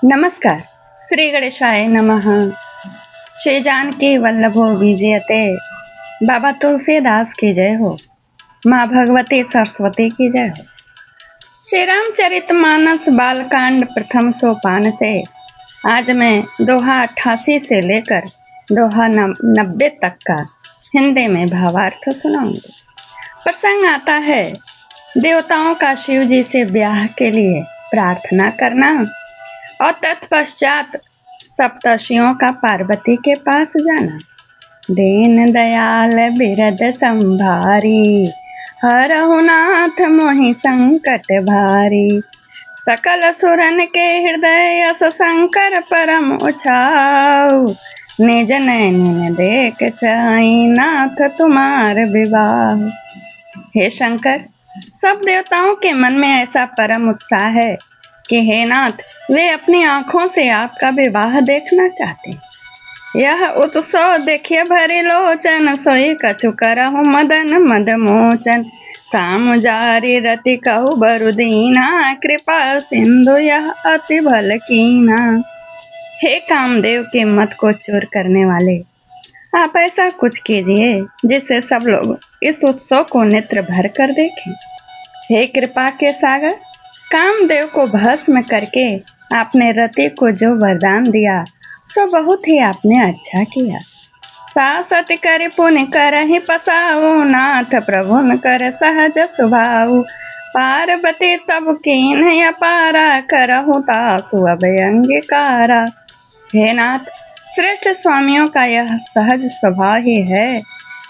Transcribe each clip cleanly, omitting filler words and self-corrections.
नमस्कार। श्री गणेशाय नमः। श्री जानकी वल्लभो विजयते। बाबा तुलसीदास की जय हो। माँ भगवती सरस्वती की जय हो। श्री रामचरितमानस बालकांड प्रथम सोपान से आज मैं दोहा 88 से लेकर दोहा 90 तक का हिंदी में भावार्थ सुनाऊंगी। प्रसंग आता है देवताओं का शिव जी से ब्याह के लिए प्रार्थना करना और तत्पश्चात सप्तर्षियों का पार्वती के पास जाना। दीन दयाल बिरद संभारी, हरहु नाथ मोहि संकट भारी। सकल सुरन के हृदय यस शंकर परम उछाऊ। निज नैन देख चाहि नाथ तुम्हार विवाह। हे शंकर, सब देवताओं के मन में ऐसा परम उत्साह है कि हे नाथ, वे अपनी आंखों से आपका विवाह देखना चाहते। यह उत्सव देखिए भरे लोचन, सोई कछु करहु मदन मद मोचन। काम जारी रति कहु बरुदीना, कृपा सिंधु यह अति भल कीना। हे कामदेव के मत को चोर करने वाले, आप ऐसा कुछ कीजिए जिससे सब लोग इस उत्सव को नेत्र भर कर देखें। हे कृपा के सागर, कामदेव को भस्म करके आपने रति को जो वरदान दिया सो बहुत ही आपने अच्छा किया। सासत कर पुण्य करहि पसाऊ, नाथ प्रभु न कर सहज स्वभाव। पार्वती तब कीन अपारा, करहु तासु अभय अंगीकारा। हे नाथ, श्रेष्ठ स्वामियों का यह सहज स्वभाव ही है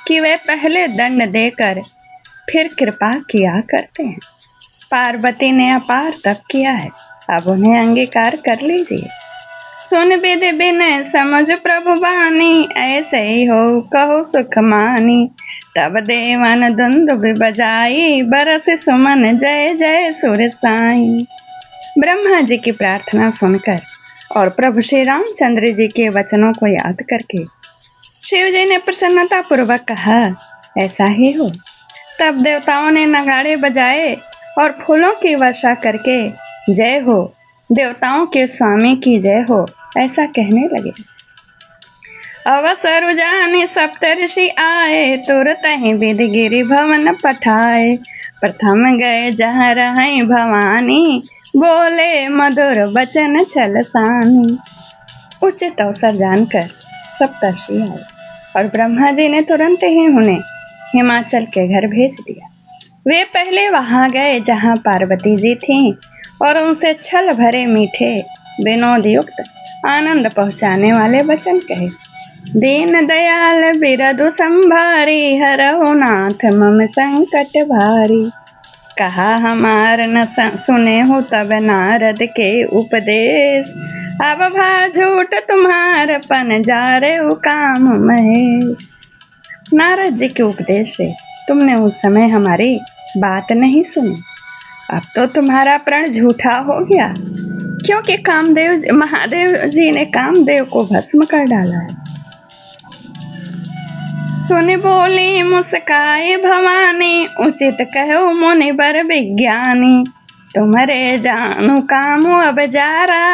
कि वे पहले दंड देकर फिर कृपा किया करते हैं। पार्वती ने अपार तप किया है, अब उन्हें अंगीकार कर लीजिए। सुन विधि विनय समझ प्रभु बानी, ऐसे ही हो कहो सुख मानी। तब देवन दुंदुभि बजाई, बरस सुमन जय जय सुर साई। ब्रह्मा जी की प्रार्थना सुनकर और प्रभु श्री रामचंद्र जी के वचनों को याद करके शिव जी ने प्रसन्नता पूर्वक कहा, ऐसा ही हो। तब देवताओं ने नगाड़े बजाए और फूलों की वर्षा करके जय हो, देवताओं के स्वामी की जय हो, ऐसा कहने लगे। अवसर जाने सप्तर्षि आए, तुरत ही विधि गिरि भवन पठाए। प्रथम गए जहाँ रहे भवानी, बोले मधुर वचन छलसानी। उचित अवसर जानकर सप्तर्षि आए और ब्रह्मा जी ने तुरंत ही उन्हें हिमाचल के घर भेज दिया। वे पहले वहां गए जहां पार्वती जी थीं और उनसे छल भरे मीठे विनोद युक्त आनंद पहुंचाने वाले वचन कहे। दीन दयाल बिरदु संभारी, हरहु नाथ मम संकट भारी। कहा हमार न सुने हो तब नारद के उपदेश। अब भा झूठ तुम्हार पन जारे काम महेश। नारद जी के उपदेश से तुमने उस समय हमारी बात नहीं सुनी। अब तो तुम्हारा प्रण झूठा हो गया, क्योंकि महादेव जी ने कामदेव को भस्म कर डाला है। सुन बोली मुस्काए भवानी, उचित कहो मुनि बर विज्ञानी। तुम्हारे जानू काम अब जारा,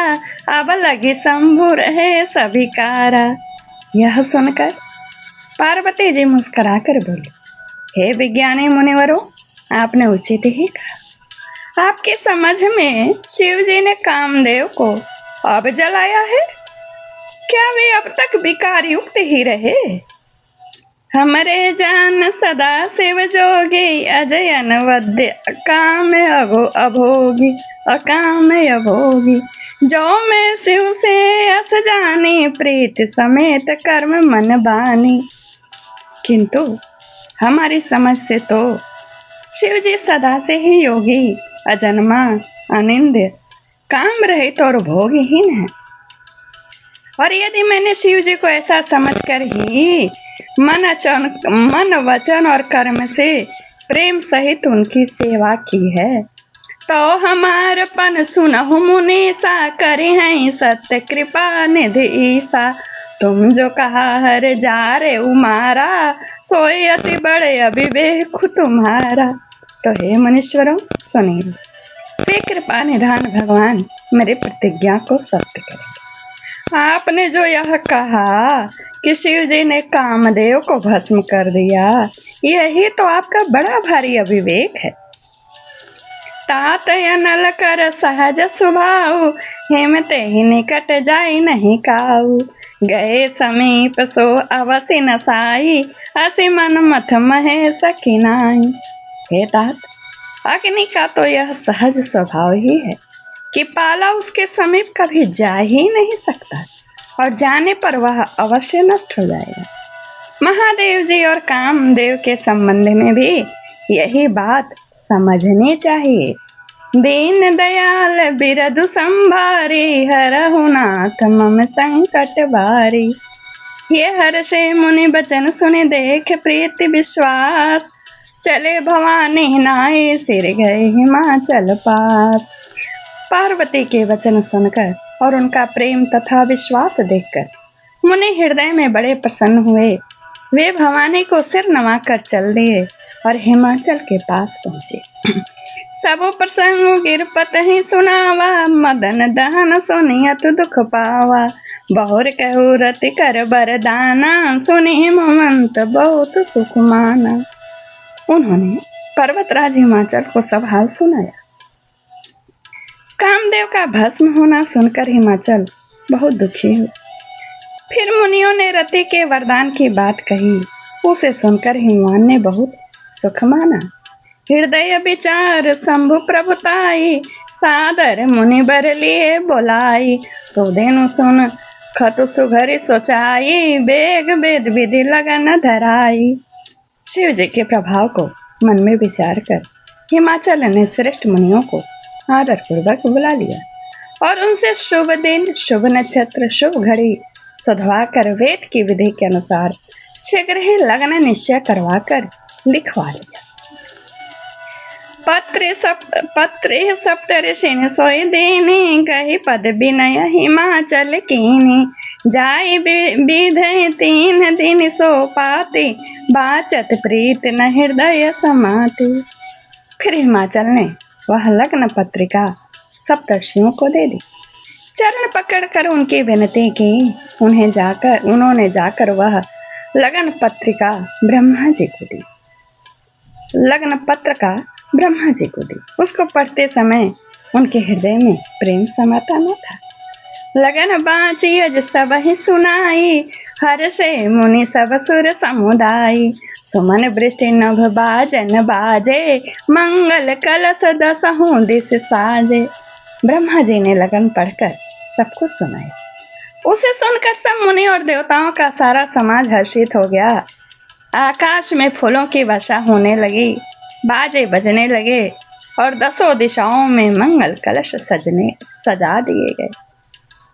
अब लगी शंभु रहे सभी कारा। यह सुनकर पार्वती जी मुस्कुरा कर बोली, हे विज्ञानी मुनिवरों, आपने उचित ही कहा। आपकी समझ में शिव जी ने कामदेव को अब जलाया है? क्या वे अब तक विकार युक्त ही रहे? हमारे जान सदा शिव जोगी, अजय अनवद्य अकाम अभोगी। अकाम अभोगी जो मैं शिव से अस जानी, प्रीत समेत कर्म मन बानी। किंतु हमारी समझ से तो शिव जी सदा से ही योगी, अजन्मा, अनिंद्य, काम रहित और भोगहीन है। और यदि मैंने शिव जी को ऐसा समझकर ही मन वचन और कर्म से प्रेम सहित उनकी सेवा की है, तो हमार पन सुनहु मुनीसा, करे हैं सत्य कृपा निधि ईसा। तुम जो कहा हर जा रे उमारा, सोए अति बड़े अविवेक तुम्हारा। तो हे मुनीश्वरों सुनिए, वे कृपा निधान भगवान मेरे प्रतिज्ञा को सत्य करें। आपने जो यह कहा कि शिव जी ने कामदेव को भस्म कर दिया, यही तो आपका बड़ा भारी अविवेक है। तात अनल कर सहज स्वभाव, हेमते ही निकट जाय नहीं काऊ। गए समीप सो अवसि नसाई, असी मन मथ महे सकी नाई। हे तात, अग्नि का तो यह सहज स्वभाव ही है कि पाला उसके समीप कभी जा ही नहीं सकता, और जाने पर वह अवश्य नष्ट हो जाएगा। महादेव जी और कामदेव के संबंध में भी यही बात समझनी चाहिए। दीन दयाल बिरदु संभारी, हरहु नाथ मम संकट बारी। ये हर्षे मुनि बचन सुनि देख प्रीति विश्वास, चले भवानी नाय सिर गए हिमाचल पास। पार्वती के वचन सुनकर और उनका प्रेम तथा विश्वास देखकर मुनि हृदय में बड़े प्रसन्न हुए। वे भवानी को सिर नवाकर चल दिए और हिमाचल के पास पहुंचे। सब प्रसंग गिरपत ही सुनावा, मदन दहन सुनियत दुख पावा। बहुर कहु रति कर बरदाना, सुनि हिमवंत बहुत सुख माना। उन्होंने पर्वतराज हिमाचल को सब हाल सुनाया। कामदेव का भस्म होना सुनकर हिमाचल बहुत दुखी हुआ। फिर मुनियों ने रति के वरदान की बात कही। उसे सुनकर हिमवान ने बहुत सुख माना। हृदय विचार शंभु प्रभुताई, सादर मुनि बर लिए बोलाई। सोदेनु सुन खतु सुघरी सोचाई, बेग वेद विधि लगन धराई। शिव जी के प्रभाव को मन में विचार कर हिमाचल ने श्रेष्ठ मुनियों को आदर पूर्वक बुला लिया और उनसे शुभ दिन, शुभ नक्षत्र, शुभ घड़ी सुधवा कर वेद की विधि के अनुसार शीघ्र ही लग्न निश्चय करवा कर लिखवा लिया। पत्रे सप्त ऋषि सोई देनी, कही पद विनय हिमाचल कीनी। जाय विधय 3 दिन सो पाते, बाचत प्रीत न हृदय समाते। फिर हिमाचल ने वह लग्न पत्रिका सप्तर्षियों को दे दी। चरण पकड़कर उनकी विनती की। उन्होंने जाकर वह लग्न पत्रिका ब्रह्मा जी को दी। लग्न पत्र का ब्रह्मा जी को दी। उसको पढ़ते समय उनके हृदय में प्रेम समाता न था। लगन बाँची अज सब ही सुनाई, हर्षे मुनि सब सुर समुदाय। सुमन वृष्टि नभ बाजन बाजे, मंगल कलश 10 दिस साजे। ब्रह्मा जी ने लगन पढ़कर सबको सुनाया। उसे सुनकर सब मुनि और देवताओं का सारा समाज हर्षित हो गया। आकाश में फूलों की वर्षा होने लगी, बाजे बजने लगे और 10 दिशाओं में मंगल कलश सजा दिए गए।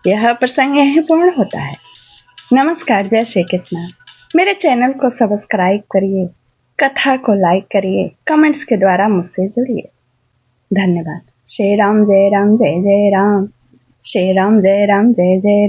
यह प्रसंग यहीं पूर्ण होता है। नमस्कार, जय श्री कृष्ण। मेरे चैनल को सब्सक्राइब करिए, कथा को लाइक करिए, कमेंट्स के द्वारा मुझसे जुड़िए। धन्यवाद। श्री राम जय राम जय जय राम। श्री राम जय राम जय जय राम।